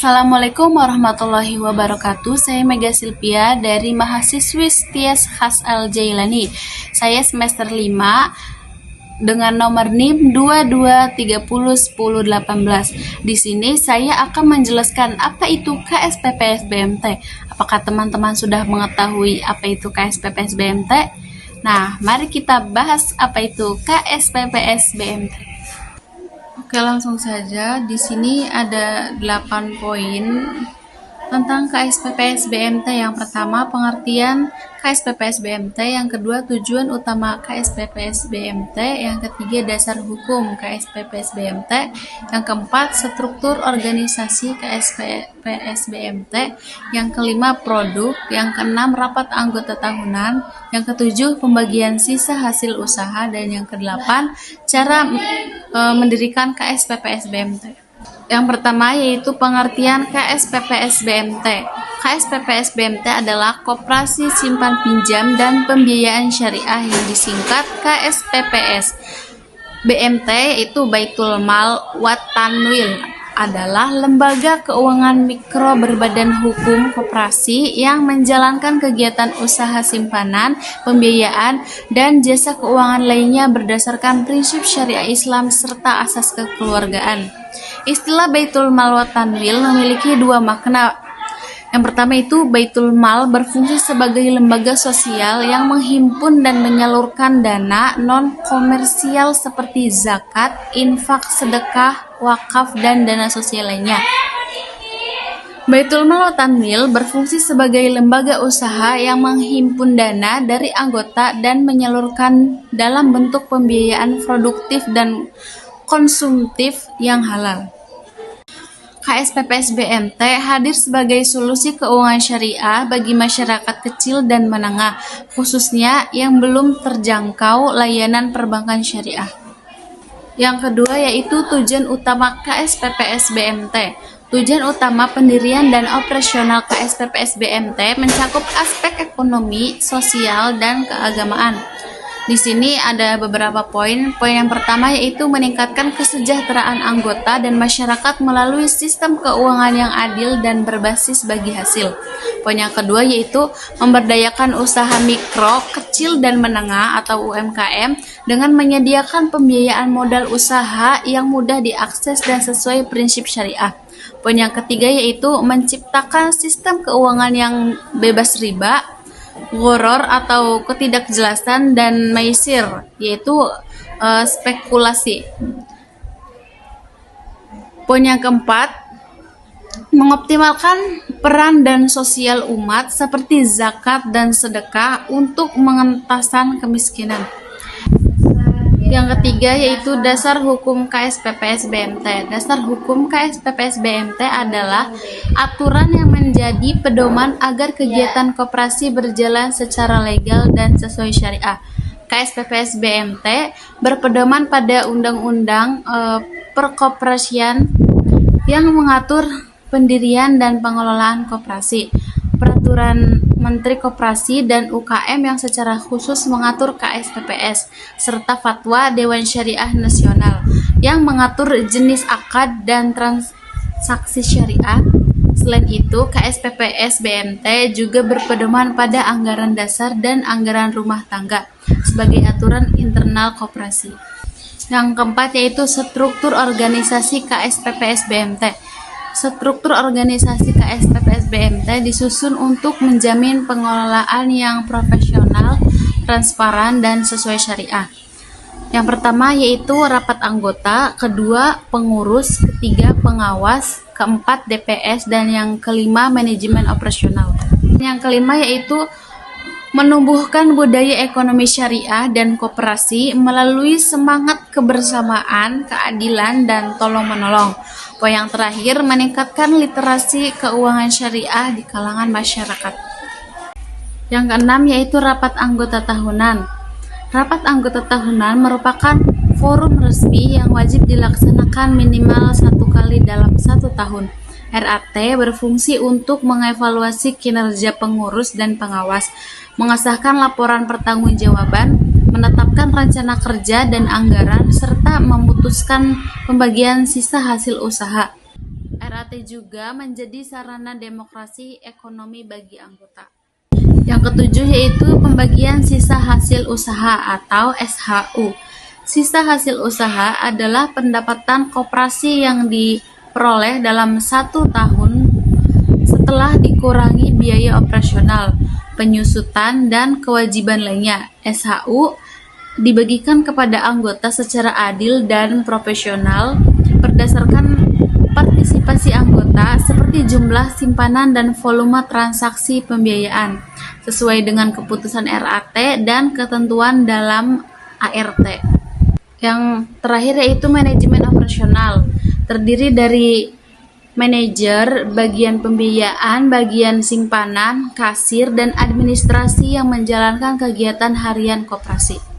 Assalamualaikum warahmatullahi wabarakatuh. Saya Mega Silvia dari mahasiswi Tias Khas Al Jailani. Saya semester 5 dengan nomor NIM 22301018. Di sini saya akan menjelaskan apa itu KSPPS BMT. Apakah teman-teman sudah mengetahui apa itu KSPPS BMT? Nah, mari kita bahas apa itu KSPPS BMT. Oke, langsung saja. Di sini ada 8 poin tentang KSPPS BMT. Yang pertama, pengertian KSPPS BMT. Yang kedua, tujuan utama KSPPS BMT. Yang ketiga, dasar hukum KSPPS BMT. Yang keempat, struktur organisasi KSPPS BMT. Yang kelima, produk. Yang keenam, rapat anggota tahunan. Yang ketujuh, pembagian sisa hasil usaha. Dan yang kedelapan, cara mendirikan KSPPS BMT. Yang pertama yaitu pengertian KSPPS BMT. KSPPS BMT adalah Koperasi Simpan Pinjam dan Pembiayaan Syariah yang disingkat KSPPS. BMT yaitu Baitul Mal wa Tanwil, adalah lembaga keuangan mikro berbadan hukum koperasi yang menjalankan kegiatan usaha simpanan, pembiayaan, dan jasa keuangan lainnya berdasarkan prinsip syariah Islam serta asas kekeluargaan. Istilah Baitul Mal wa Tanwil memiliki dua makna. Yang pertama itu Baitul Mal berfungsi sebagai lembaga sosial yang menghimpun dan menyalurkan dana non-komersial seperti zakat, infak, sedekah, wakaf, dan dana sosial lainnya. Baitul Mal wa Tanwil berfungsi sebagai lembaga usaha yang menghimpun dana dari anggota dan menyalurkan dalam bentuk pembiayaan produktif dan konsumtif yang halal. KSPPS BMT hadir sebagai solusi keuangan syariah bagi masyarakat kecil dan menengah, khususnya yang belum terjangkau layanan perbankan syariah. Yang kedua yaitu tujuan utama KSPPS BMT. Tujuan utama pendirian dan operasional KSPPS BMT mencakup aspek ekonomi, sosial, dan keagamaan. Di sini ada beberapa poin. Poin yang pertama yaitu meningkatkan kesejahteraan anggota dan masyarakat melalui sistem keuangan yang adil dan berbasis bagi hasil. Poin yang kedua yaitu memberdayakan usaha mikro, kecil, dan menengah atau UMKM dengan menyediakan pembiayaan modal usaha yang mudah diakses dan sesuai prinsip syariah. Poin yang ketiga yaitu menciptakan sistem keuangan yang bebas riba, gharar atau ketidakjelasan, dan maisir yaitu spekulasi. Poin yang keempat, mengoptimalkan peran dan sosial umat seperti zakat dan sedekah untuk pengentasan kemiskinan. Yang ketiga yaitu dasar hukum KSPPS BMT. Dasar hukum KSPPS BMT adalah aturan yang menjadi pedoman agar kegiatan koperasi berjalan secara legal dan sesuai syariah. KSPPS BMT berpedoman pada Undang-Undang Perkoperasian yang mengatur pendirian dan pengelolaan koperasi, Peraturan Menteri Koperasi dan UKM yang secara khusus mengatur KSPPS, serta Fatwa Dewan Syariah Nasional yang mengatur jenis akad dan transaksi syariah. Selain itu, KSPPS BMT juga berpedoman pada anggaran dasar dan anggaran rumah tangga sebagai aturan internal koperasi. Yang keempat yaitu struktur organisasi KSPPS BMT. Struktur organisasi KSPPS BMT disusun untuk menjamin pengelolaan yang profesional, transparan, dan sesuai syariah. Yang pertama yaitu rapat anggota, kedua pengurus, ketiga pengawas, keempat DPS, dan yang kelima manajemen operasional. Yang kelima yaitu menumbuhkan budaya ekonomi syariah dan koperasi melalui semangat kebersamaan, keadilan, dan tolong-menolong. Poin yang terakhir, meningkatkan literasi keuangan syariah di kalangan masyarakat. Yang keenam yaitu rapat anggota tahunan. Rapat anggota tahunan merupakan forum resmi yang wajib dilaksanakan minimal 1 kali dalam 1 tahun. RAT berfungsi untuk mengevaluasi kinerja pengurus dan pengawas, mengesahkan laporan pertanggungjawaban, menetapkan rencana kerja dan anggaran, serta memutuskan pembagian sisa hasil usaha. RAT juga menjadi sarana demokrasi ekonomi bagi anggota. Yang ketujuh yaitu pembagian sisa hasil usaha atau SHU. Sisa hasil usaha adalah pendapatan koperasi yang diperoleh dalam 1 tahun setelah dikurangi biaya operasional, penyusutan, dan kewajiban lainnya. SHU dibagikan kepada anggota secara adil dan profesional berdasarkan partisipasi anggota seperti jumlah simpanan dan volume transaksi pembiayaan sesuai dengan keputusan RAT dan ketentuan dalam ART. Yang terakhir yaitu manajemen operasional, terdiri dari manajer, bagian pembiayaan, bagian simpanan, kasir, dan administrasi yang menjalankan kegiatan harian koperasi.